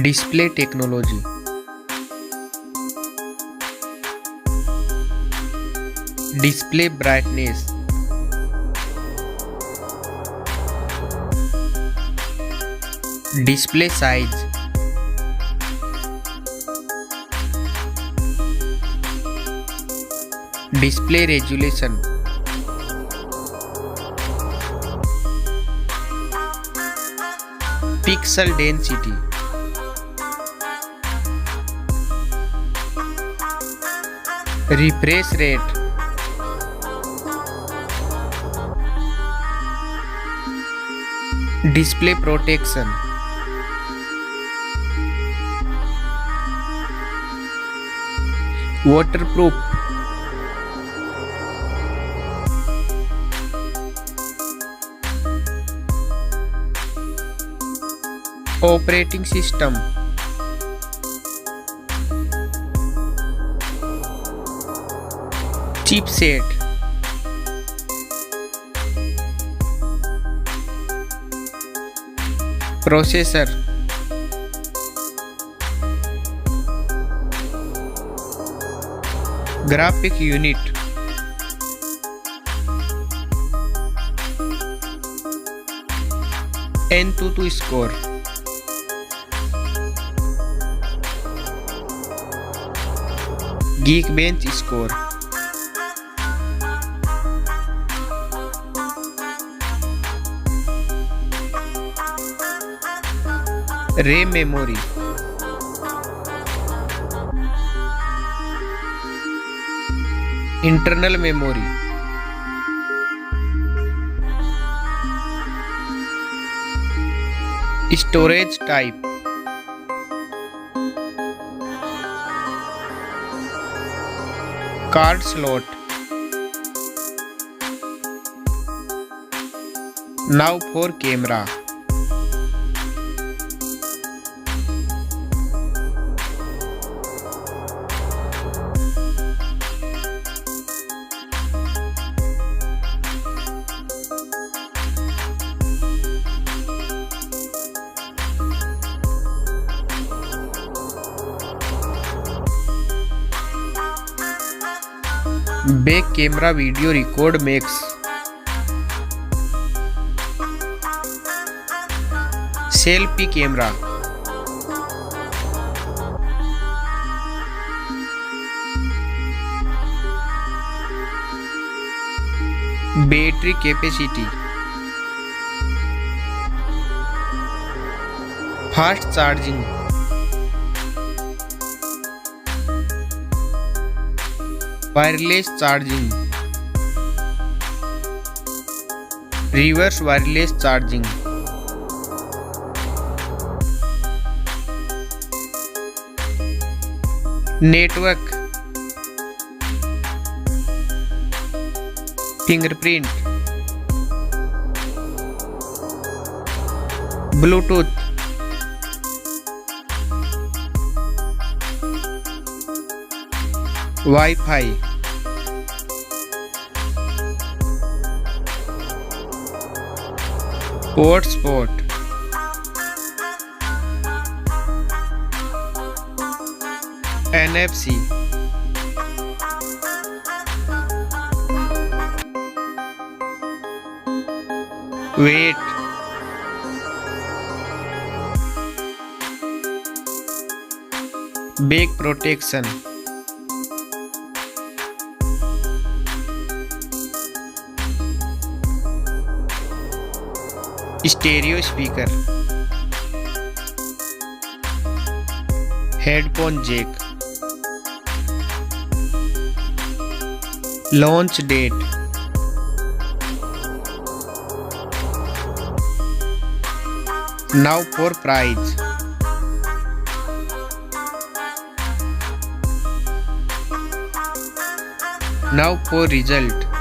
Display technology. Display brightness. Display size. Display resolution. Pixel density. Refresh rate. Display protection. Waterproof. Operating system. Chipset. Processor. Graphic unit. AnTuTu score. Geekbench score. RAM memory. Internal memory. Storage type. Card slot. Now for camera. Back camera video record makes. Selfie camera. Battery capacity. Fast charging. Wireless charging. Reverse wireless charging. Network. Fingerprint. Bluetooth. Wi-Fi. Hotspot. NFC. Weight. Back protection. Stereo speaker. Headphone jack. Launch date. Now for price. Now for result.